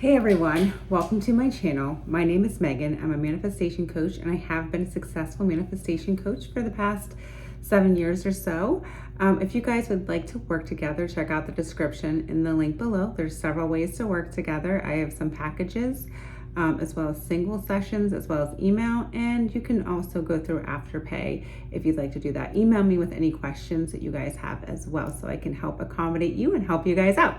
Hey everyone, welcome to my channel. My name is Megan. I'm a manifestation coach and I have been a successful manifestation coach for the past 7 years or so. If you guys would like to work together, check out the description in the link below. There's several ways to work together. I have some packages as well as single sessions, as well as email, and you can also go through Afterpay if you'd like to do that. Email me with any questions that you guys have as well so I can help accommodate you and help you guys out.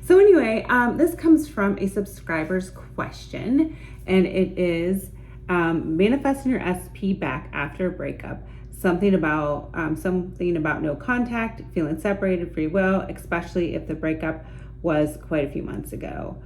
So anyway, this comes from a subscriber's question, and it is manifesting your SP back after a breakup. Something about no contact, feeling separated, free will, especially if the breakup was quite a few months ago.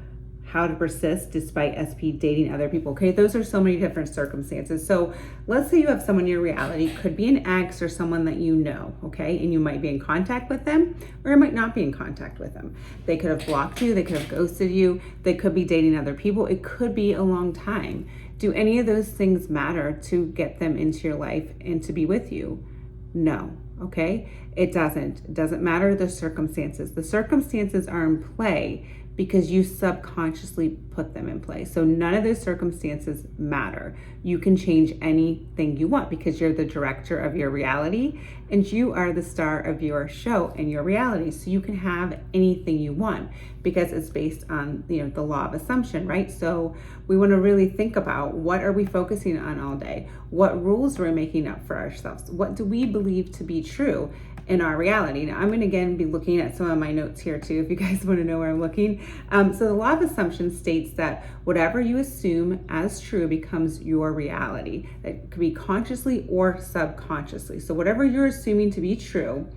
How to persist despite SP dating other people. Okay, those are so many different circumstances. So let's say you have someone in your reality, could be an ex or someone that you know, okay, and you might be in contact with them or you might not be in contact with them. They could have blocked you, they could have ghosted you, they could be dating other people, it could be a long time. Do any of those things matter to get them into your life and to be with you? No, okay? It doesn't. It doesn't matter the circumstances. The circumstances are in play because you subconsciously put them in place. So none of those circumstances matter. You can change anything you want because you're the director of your reality and you are the star of your show and your reality. So you can have anything you want because it's based on, the law of assumption, right? So we want to really think about, what are we focusing on all day? What rules are we making up for ourselves? What do we believe to be true in our reality? Now, I'm going to again be looking at some of my notes here too, if you guys want to know where I'm looking. So the law of assumption states that whatever you assume as true becomes your reality. That could be consciously or subconsciously. So whatever you're assuming to be true,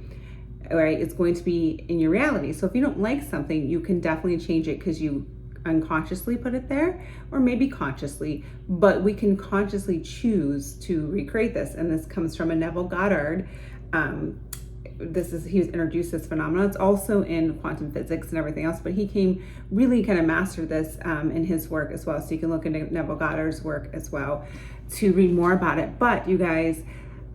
right, it's going to be in your reality. So if you don't like something, you can definitely change it because you unconsciously put it there, or maybe consciously, but we can consciously choose to recreate this. And this comes from a Neville Goddard. He was introduced this phenomenon. It's also in quantum physics and everything else, but he really kind of mastered this in his work as well. So you can look into Neville Goddard's work as well to read more about it. But you guys,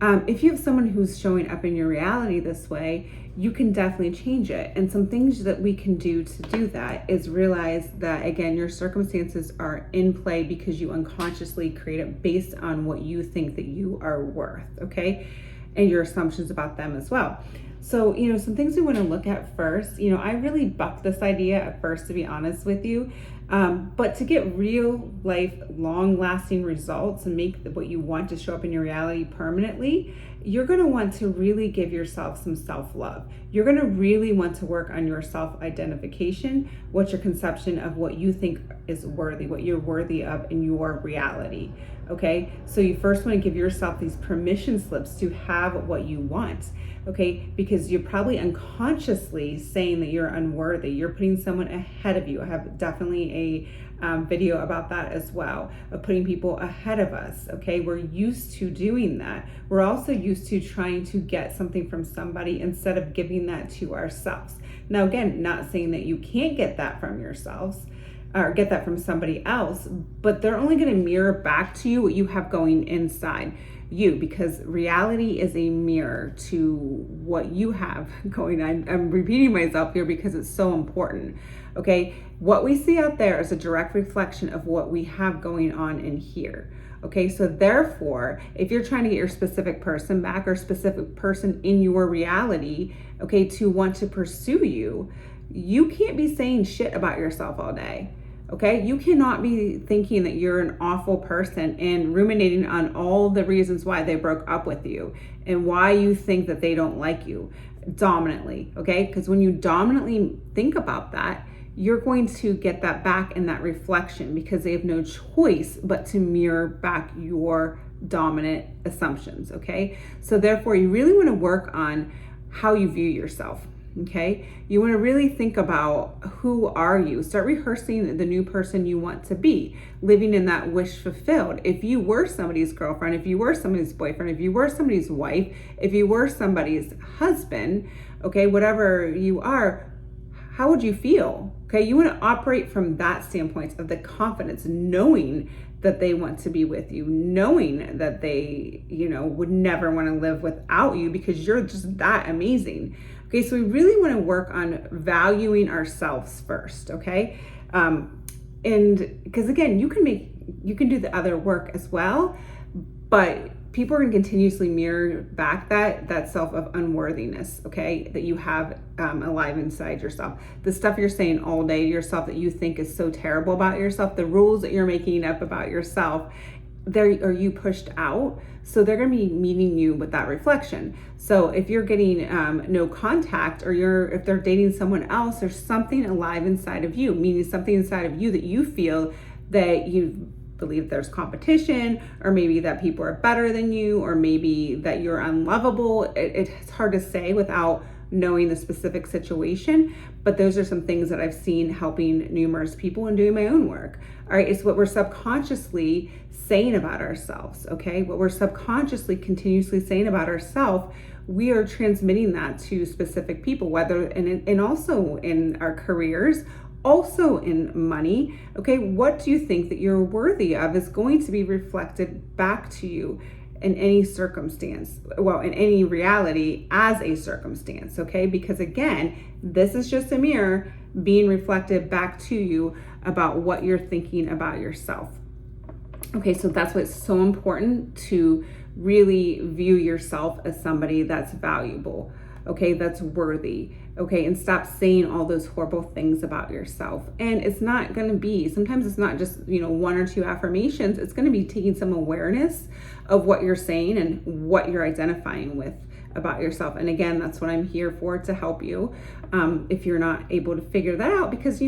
if you have someone who's showing up in your reality this way, you can definitely change it. And some things that we can do to do that is realize that, again, your circumstances are in play because you unconsciously create it based on what you think that you are worth, okay? And your assumptions about them as well. So, some things we want to look at first, I really bucked this idea at first, to be honest with you. But to get real life, long lasting results and make what you want to show up in your reality permanently, you're going to want to really give yourself some self-love. You're going to really want to work on your self-identification, what's your conception of what you think is worthy, what you're worthy of in your reality. Okay, so you first want to give yourself these permission slips to have what you want. Okay, because you're probably unconsciously saying that you're unworthy. You're putting someone ahead of you. I have definitely a video about that as well, of putting people ahead of us. Okay, we're used to doing that. We're also used to trying to get something from somebody instead of giving that to ourselves. Now, again, not saying that you can't get that from yourselves or get that from somebody else, but they're only going to mirror back to you what you have going inside you, because reality is a mirror to what you have going on. I'm repeating myself here because it's so important. Okay, what we see out there is a direct reflection of what we have going on in here. Okay, so therefore, if you're trying to get your specific person back or specific person in your reality, okay, to want to pursue you, you can't be saying shit about yourself all day. Okay, you cannot be thinking that you're an awful person and ruminating on all the reasons why they broke up with you and why you think that they don't like you dominantly. Okay, because when you dominantly think about that, you're going to get that back in that reflection because they have no choice but to mirror back your dominant assumptions. Okay, so therefore, you really want to work on how you view yourself. Okay, you want to really think about, who are you? Start rehearsing the new person you want to be, living in that wish fulfilled. If you were somebody's girlfriend, if you were somebody's boyfriend, if you were somebody's wife, if you were somebody's husband, okay, whatever you are, how would you feel? Okay, you want to operate from that standpoint of the confidence, knowing that they want to be with you, knowing that they, would never want to live without you because you're just that amazing. Okay, so we really want to work on valuing ourselves first, okay? And because again, you can do the other work as well, but people are going to continuously mirror back that self of unworthiness, okay, that you have alive inside yourself. The stuff you're saying all day to yourself that you think is so terrible about yourself, the rules that you're making up about yourself, are you pushed out. So they're going to be meeting you with that reflection. So if you're getting no contact, or if they're dating someone else, there's something alive inside of you, meaning something inside of you that you feel that you believe there's competition, or maybe that people are better than you, or maybe that you're unlovable. It's hard to say without knowing the specific situation, but those are some things that I've seen helping numerous people and doing my own work. All right, it's what we're subconsciously saying about ourselves, okay? What we're subconsciously continuously saying about ourselves, we are transmitting that to specific people, whether, and also in our careers, also in money, okay? What do you think that you're worthy of is going to be reflected back to you in any circumstance, well, in any reality as a circumstance, okay? Because again, this is just a mirror being reflected back to you about what you're thinking about yourself. Okay, so that's why it's so important to really view yourself as somebody that's valuable, okay, that's worthy, okay, and stop saying all those horrible things about yourself. And it's not going to be, sometimes it's not just, one or two affirmations. It's going to be taking some awareness of what you're saying and what you're identifying with about yourself. And again, that's what I'm here for, to help you if you're not able to figure that out, because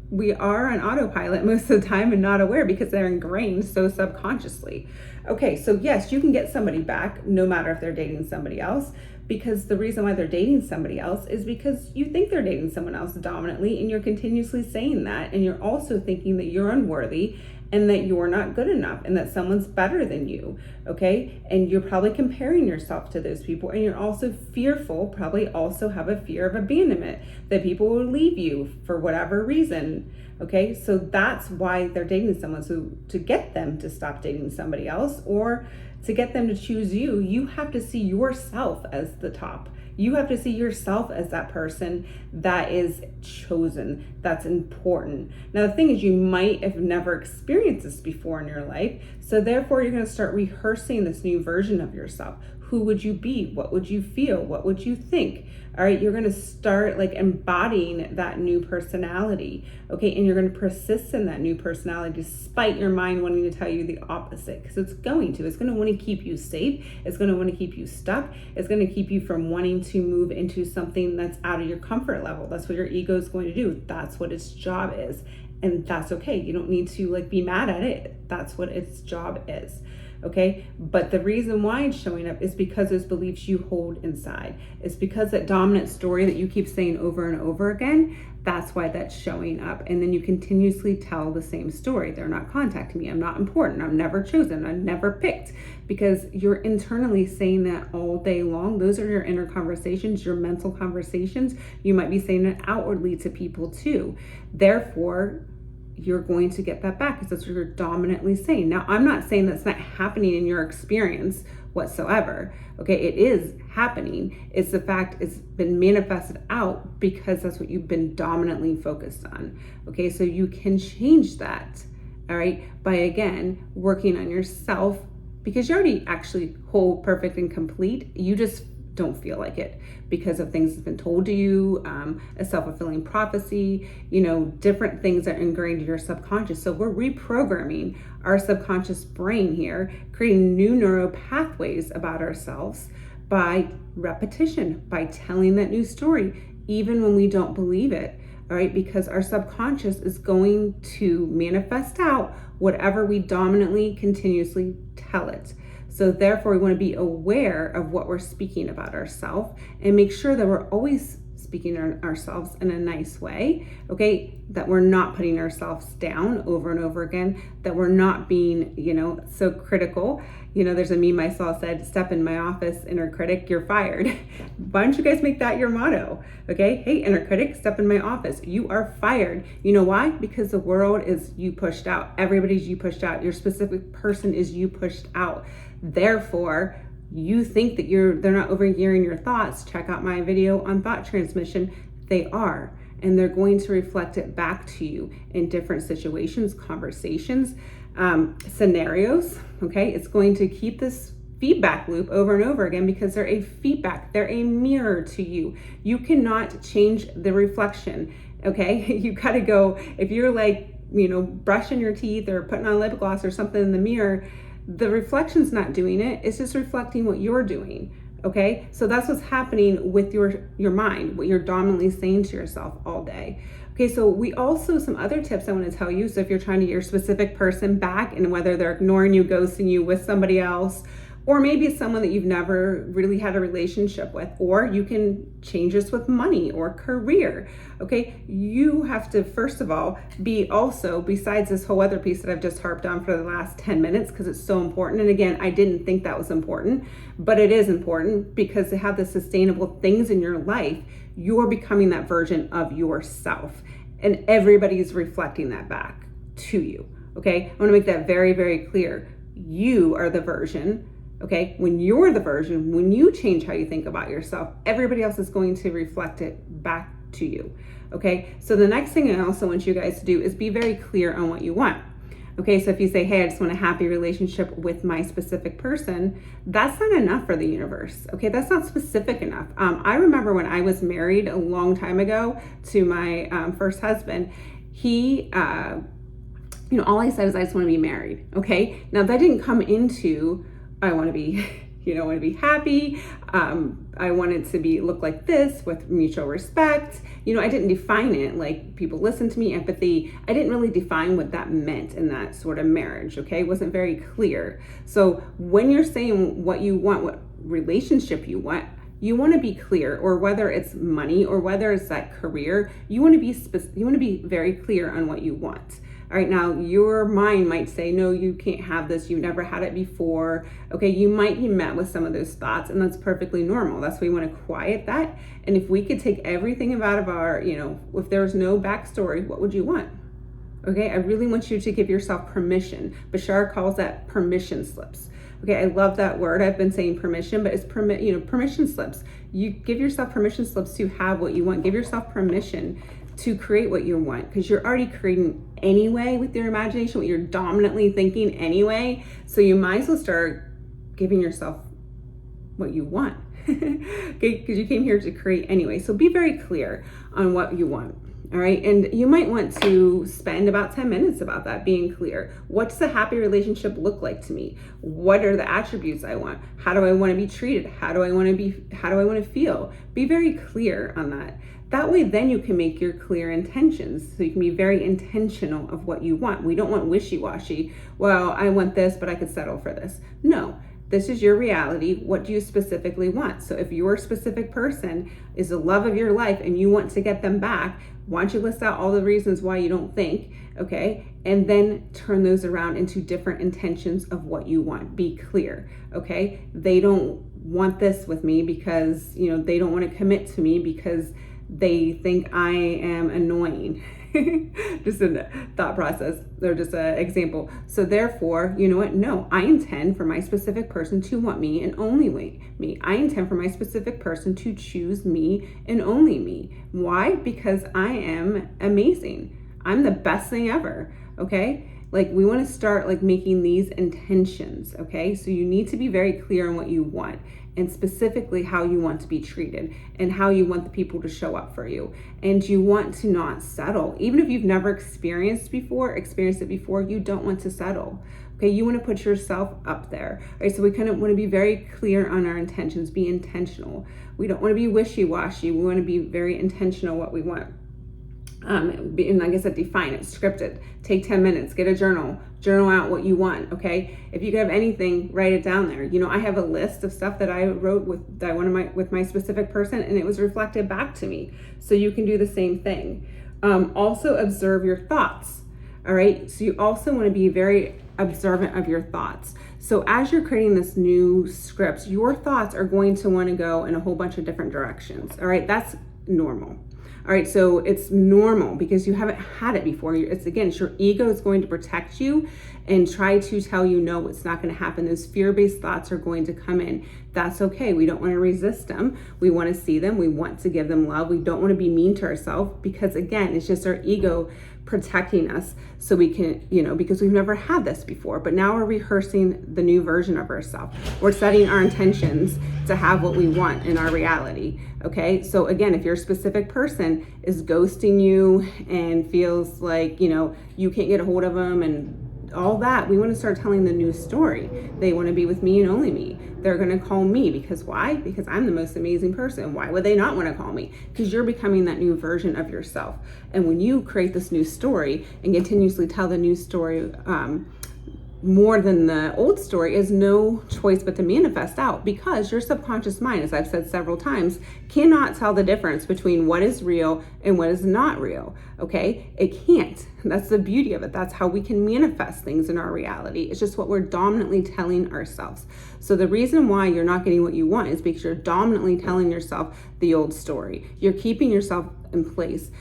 we are on autopilot most of the time and not aware, because they're ingrained so subconsciously. Okay, so yes, you can get somebody back no matter if they're dating somebody else, because the reason why they're dating somebody else is because you think they're dating someone else dominantly, and you're continuously saying that, and you're also thinking that you're unworthy and that you're not good enough and that someone's better than you, okay? And you're probably comparing yourself to those people, and you're also fearful, probably also have a fear of abandonment, that people will leave you for whatever reason, okay? So that's why they're dating someone. So to get them to stop dating somebody else, or to get them to choose you, you have to see yourself as the top. You have to see yourself as that person that is chosen, that's important. Now, the thing is, you might have never experienced this before in your life. So therefore, you're going to start rehearsing this new version of yourself. Who would you be? What would you feel? What would you think? All right, you're going to start embodying that new personality, okay? And you're going to persist in that new personality despite your mind wanting to tell you the opposite, because it's going to want to keep you safe. It's going to want to keep you stuck. It's going to keep you from wanting to move into something that's out of your comfort level. That's what your ego is going to do. That's what its job is. And that's okay. You don't need to be mad at it. That's what its job is. Okay, but the reason why it's showing up is because those beliefs you hold inside. It's because that dominant story that you keep saying over and over again, that's why that's showing up. And then you continuously tell the same story. They're not contacting me. I'm not important. I'm never chosen. I'm never picked. Because you're internally saying that all day long. Those are your inner conversations, your mental conversations. You might be saying it outwardly to people too. Therefore, you're going to get that back, because that's what you're dominantly saying. Now, I'm not saying that's not happening in your experience whatsoever. Okay, it is happening. It's the fact it's been manifested out because that's what you've been dominantly focused on. Okay, so you can change that, all right, by again working on yourself, because you're already actually whole, perfect, and complete. You just don't feel like it because of things that's been told to you, a self-fulfilling prophecy, different things that are ingrained in your subconscious. So we're reprogramming our subconscious brain here, creating new neural pathways about ourselves by repetition, by telling that new story, even when we don't believe it, all right? Because our subconscious is going to manifest out whatever we dominantly, continuously tell it. So therefore, we want to be aware of what we're speaking about ourselves and make sure that we're always speaking ourselves in a nice way, okay? That we're not putting ourselves down over and over again, that we're not being, so critical. There's a meme I saw said, step in my office, inner critic, you're fired. Why don't you guys make that your motto, okay? Hey, inner critic, step in my office, you are fired. You know why? Because the world is you pushed out. Everybody's you pushed out. Your specific person is you pushed out. Therefore, you think that they're not overhearing your thoughts. Check out my video on thought transmission. They are. and they're going to reflect it back to you in different situations, conversations, scenarios. Okay, it's going to keep this feedback loop over and over again because they're a feedback, they're a mirror to you. You cannot change the reflection. Okay, you got to go, if you're like, brushing your teeth or putting on lip gloss or something in the mirror, the reflection's not doing it, it's just reflecting what you're doing. Okay, so that's what's happening with your mind, what you're dominantly saying to yourself all day. Okay, so we also, some other tips I want to tell you. So if you're trying to get your specific person back, and whether they're ignoring you, ghosting you with somebody else, or maybe it's someone that you've never really had a relationship with, or you can change this with money or career. Okay, you have to, first of all, be also, besides this whole other piece that I've just harped on for the last 10 minutes, because it's so important. And again, I didn't think that was important, but it is important because to have the sustainable things in your life, you're becoming that version of yourself, and everybody's reflecting that back to you. Okay, I want to make that very, very clear. You are the version. Okay, when you're the version, when you change how you think about yourself, everybody else is going to reflect it back to you. Okay, so the next thing I also want you guys to do is be very clear on what you want. Okay, so if you say, hey, I just want a happy relationship with my specific person, that's not enough for the universe. Okay, that's not specific enough. I remember when I was married a long time ago to my first husband, he, all I said is I just want to be married. Okay, now that didn't come into I want to be, I want to be happy. I want it to look like this with mutual respect. I didn't define it like people listen to me, empathy. I didn't really define what that meant in that sort of marriage. Okay, it wasn't very clear. So when you're saying what you want, what relationship you want to be clear, or whether it's money or whether it's that career, you want to be very clear on what you want. All right, now your mind might say, no, you can't have this. You've never had it before. Okay, you might be met with some of those thoughts, and that's perfectly normal. That's why we want to quiet that. And if we could take everything out of our, if there's no backstory, what would you want? Okay, I really want you to give yourself permission. Bashar calls that permission slips. Okay, I love that word. I've been saying permission, but it's permission slips. You give yourself permission slips to have what you want. Give yourself permission to create what you want, because you're already creating anyway with your imagination, what you're dominantly thinking anyway. So you might as well start giving yourself what you want. Okay, because you came here to create anyway. So be very clear on what you want. All right, and you might want to spend about 10 minutes about that, being clear. What's the happy relationship look like to me? What are the attributes I want? How do I want to be treated? How do I want to feel? Be very clear on that. That way, then you can make your clear intentions. So you can be very intentional of what you want. We don't want wishy-washy. Well, I want this, but I could settle for this. No, this is your reality. What do you specifically want? So if your specific person is the love of your life and you want to get them back, why don't you list out all the reasons why you don't think, okay? And then turn those around into different intentions of what you want. Be clear, okay? They don't want this with me because, they don't want to commit to me because they think I am annoying. Just a thought process, or just an example. So therefore, you know what? No, I intend for my specific person to want me and only me. I intend for my specific person to choose me and only me. Why? Because I am amazing. I'm the best thing ever. Okay? Like, we want to start making these intentions. Okay? So you need to be very clear on what you want, and specifically how you want to be treated and how you want the people to show up for you. And you want to not settle. Even if you've never experienced it before, you don't want to settle. Okay, you want to put yourself up there. All right, so we kind of want to be very clear on our intentions, be intentional. We don't want to be wishy-washy. We want to be very intentional what we want. And like I said, define it, script it, take 10 minutes, get a journal out what you want. Okay, if you have anything, write it down there. I have a list of stuff that I wrote with my specific person, and it was reflected back to me. So you can do the same thing. Also observe your thoughts. All right, so you also want to be very observant of your thoughts. So as you're creating this new script, your thoughts are going to want to go in a whole bunch of different directions. All right, that's normal. All right, so it's normal because you haven't had it before. It's your ego is going to protect you and try to tell you, no, it's not going to happen. Those fear-based thoughts are going to come in. That's okay. We don't want to resist them. We want to see them. We want to give them love. We don't want to be mean to ourselves because, again, it's just our ego protecting us so we can, because we've never had this before. But now we're rehearsing the new version of ourselves. We're setting our intentions to have what we want in our reality. Okay, so again, if your specific person is ghosting you and feels like, you can't get a hold of them and all that, we want to start telling the new story. They want to be with me and only me. They're going to call me because why? Because I'm the most amazing person. Why would they not want to call me? Because you're becoming that new version of yourself. And when you create this new story and continuously tell the new story, more than the old story, is no choice but to manifest out, because your subconscious mind, as I've said several times, cannot tell the difference between what is real and what is not real. Okay, it can't. That's the beauty of it. That's how we can manifest things in our reality. It's just what we're dominantly telling ourselves. So the reason why you're not getting what you want is because you're dominantly telling yourself the old story. You're keeping yourself in place,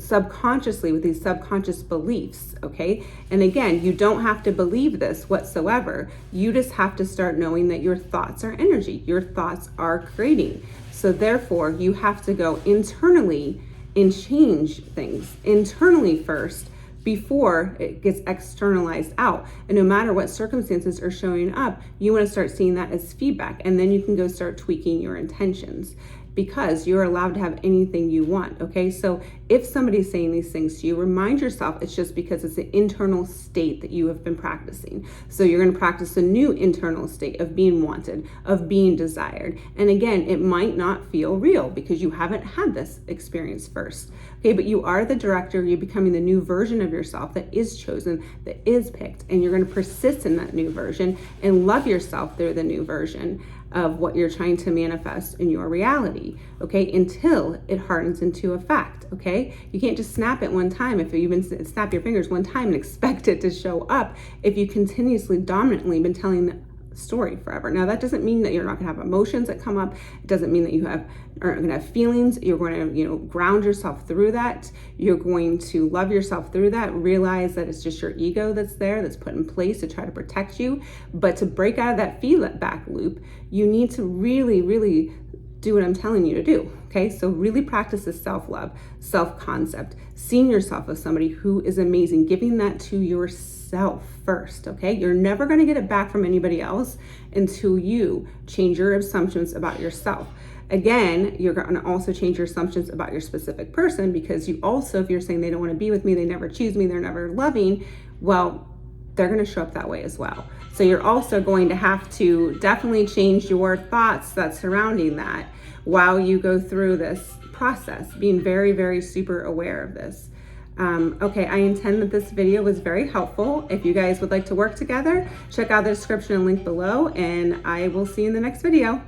subconsciously, with these subconscious beliefs. Okay, and again, you don't have to believe this whatsoever. You just have to start knowing that your thoughts are energy. Your thoughts are creating. So therefore, you have to go internally and change things internally first before it gets externalized out. And no matter what circumstances are showing up, you want to start seeing that as feedback, and then you can go start tweaking your intentions, because you're allowed to have anything you want. Okay, so if somebody's saying these things to you, remind yourself it's just because it's an internal state that you have been practicing. So you're going to practice a new internal state of being wanted, of being desired. And again, it might not feel real because you haven't had this experience first. Okay, but you are the director. You're becoming the new version of yourself that is chosen, that is picked, and you're going to persist in that new version and love yourself through the new version of what you're trying to manifest in your reality, okay, until it hardens into a fact. Okay, you can't just snap it one time. If you even snap your fingers one time and expect it to show up, if you continuously dominantly been telling the story forever. Now, that doesn't mean that you're not going to have emotions that come up. It doesn't mean that you aren't going to have feelings. You're going to, ground yourself through that. You're going to love yourself through that. Realize that it's just your ego that's there, that's put in place to try to protect you. But to break out of that feedback loop, you need to really, really do what I'm telling you to do. Okay, so really practice this self-love, self-concept, seeing yourself as somebody who is amazing, giving that to yourself first. Okay, you're never going to get it back from anybody else until you change your assumptions about yourself. Again, you're going to also change your assumptions about your specific person, because you also, if you're saying they don't want to be with me, they never choose me, they're never loving, well, they're going to show up that way as well. So you're also going to have to definitely change your thoughts that's surrounding that while you go through this process, being very, very super aware of this. Okay, I intend that this video was very helpful. If you guys would like to work together, check out the description and link below, and I will see you in the next video.